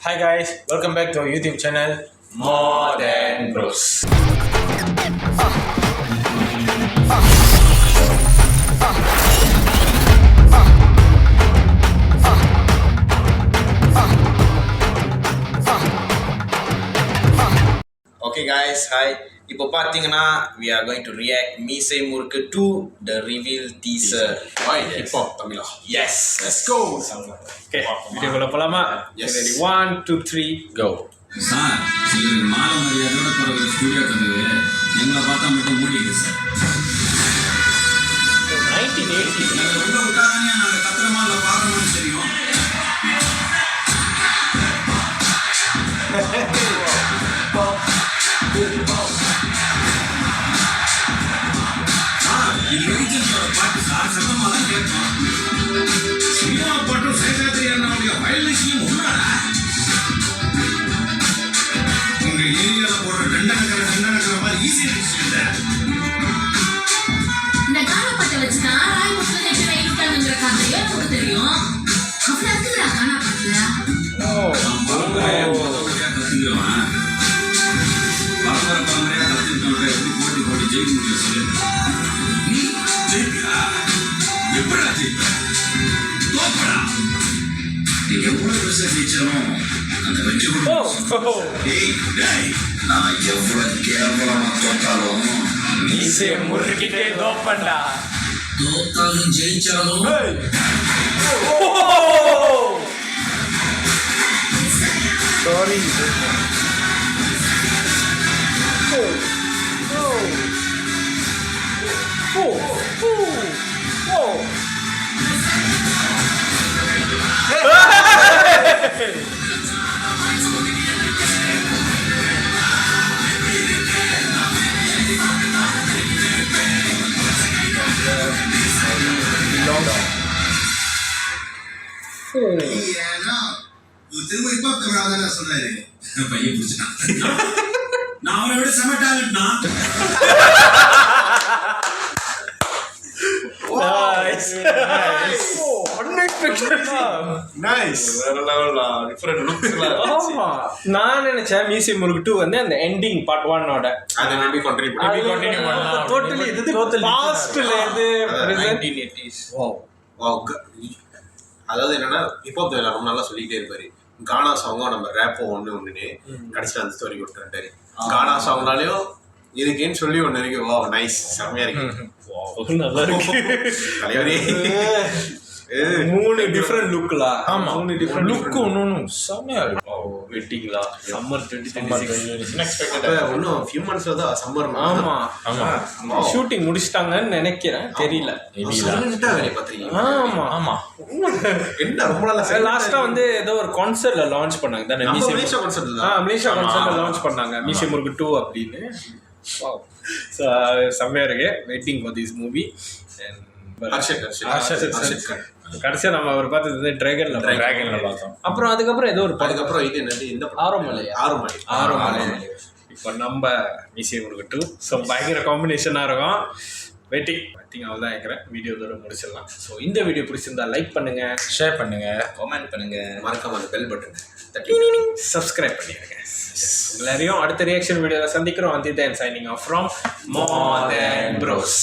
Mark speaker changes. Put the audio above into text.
Speaker 1: Hi guys, welcome back to our YouTube channel More Than Bros. Okay guys, hi. இப்போ பார்த்தீங்கன்னா we are going to react மீசை முறுக்கு 2 the reveal teaser.
Speaker 2: Why hip hop Tamila?
Speaker 1: Yes,
Speaker 2: Let's go.
Speaker 1: Okay, வீடியோக்குள்ள போலாமா?
Speaker 2: Yes.
Speaker 1: Ready 1 2 3 go.
Speaker 3: Sir சிலருக்கு மாலை மரியாதையோட பிறகு ஸ்டூடியோ கதவு எங்களை பார்த்தா மட்டும் மூடிடுது சார்
Speaker 1: 1980
Speaker 3: நாங்கள் உள்ள விட்டாதானே நாங்கள் கத்திரமா இல்லை பார்க்கணும்னு தெரியும் இது ரீஜன்ஸோட பாட்டு சார் சத்தமாக தான் கேட்கும் சினிமா பாட்டும் சேஷாத்திரி அண்ணாவுடைய வயலிஸ்லையும் உள்ளாடா உங்க ஏரியால போடுற ரெண்டனக்கிற மாதிரி ஈஸியா விஷயம் இல்லை
Speaker 4: இந்த காலப்பட்ட வச்சுதான் ராய் முஸ்லிம் எப்படி ரைட்டாங்கிற கதையோ நமக்கு தெரியும் அவ்வளவு இருக்குதா காணப்பட்டல
Speaker 3: பரம்பரையா கத்துக்கிறவன் பரம்பரையா கத்துக்கிட்டவங்க எப்படி போட்டி ஜெயிக்க முடியும் சொல்லு நீ ஜெயிப்பா எப்படா ஜெயிப்ப தோப்படா நீ எவ்வளவு பெருசா ஜெயிச்சாலும் அந்த வெற்றி நான் எவ்வளவு கேவலமா தோத்தாலும்
Speaker 1: மீசை முறுக்கிட்டே தோப்பண்டா.
Speaker 3: தோத்தாலும் ஜெயிச்சாலும்
Speaker 1: Sorry.
Speaker 3: ஏன்னா திரும்ப இப்ப தமிழாதான சொன்னாரு பையன் பிடிச்சிட்டான் நான் அவனை விட செம டேலண்ட்னா
Speaker 1: Nice. Unexpected.
Speaker 2: Nice. வேற லெவல்ல டிஃபரண்ட் லுக்ஸ்ல
Speaker 1: ஆமா, நான் நினைச்சேன் மீசை முறுக்கு 2 வந்து அந்த எண்டிங் பார்ட் 1 ஓட
Speaker 2: அதை மேபி கண்டினியூ பண்ணலாம்.
Speaker 1: டோட்டலி இது பாஸ்ட்ல இது
Speaker 2: 1980s. வாவ். அதாவது என்னன்னா ஹிப்ஹாப் ரொம்ப நல்லா சொல்லிட்டே இருப்பாரு. கானா சாங்கும் நம்ம ரேப்போ ஒண்ணுன்னு கடைசியில் அந்த ஸ்டோரி கொடுத்துட்டாரு. கானா சாங்னாலையும் இருக்குன்னு சொல்லி ஒன்று இருக்கு. வா நைஸ், செம்மையா இருக்கு.
Speaker 1: நல்லா இருக்கு.
Speaker 2: தலைவரே
Speaker 1: மூணு டிஃபரண்ட் லுக்ல.
Speaker 2: ஆமா,
Speaker 1: மூணு டிஃபரண்ட்
Speaker 2: லுக்
Speaker 1: ஒன்னு செமையா இருக்கு. வெட்டிங்களா சம்மர் 2026
Speaker 2: இன்னும் ஃபியூ மந்த்ஸ்ல தான் சம்மர்.
Speaker 1: ஆமா ஆமா, ஷூட்டிங் முடிச்சிட்டாங்கன்னு நினைக்கிறேன், தெரியல. ஆமா ஆமா,
Speaker 2: என்ன ரொம்ப நல்லா
Speaker 1: லாஸ்டா வந்து ஏதோ ஒரு கான்சர்ட்ல லான்ச் பண்ணாங்க தானே,
Speaker 2: மலேசியா கான்சர்ட் தான்.
Speaker 1: மலேசியா கான்சர்ட்ல லான்ச் பண்ணாங்க மீசை முறுக்கு 2 அப்படின்னு. செம்மையா இருக்கு. Waiting for this movie. கடைசியா நம்ம அவர் பார்த்தது டிராகன்ல பார்த்தோம். அப்புறம் அதுக்கப்புறம் ஏதோ ஒரு
Speaker 2: அதுக்கப்புறம் இது என்னது, இந்த
Speaker 1: ஆரோமலை. இப்போ நம்ம மீசை முறுக்கு 2 ஸோ பயங்கர காம்பினேஷனாக இருக்கும். வெயிட்டிங் அவ்வளோதான் இருக்கிறேன். வீடியோ இதோட முடிச்சிடலாம். ஸோ இந்த வீடியோ பிடிச்சிருந்தா லைக் பண்ணுங்க, ஷேர் பண்ணுங்க, கமெண்ட் பண்ணுங்க,
Speaker 2: மறக்காம அந்த பெல் பட்டன்
Speaker 1: சப்ஸ்கிரைப் பண்ணிடுங்க. எல்லாரையும் அடுத்த ரியாக்ஷன் வீடியோவில் சந்திக்கிறோம். Until then, signing off from More Than Bros.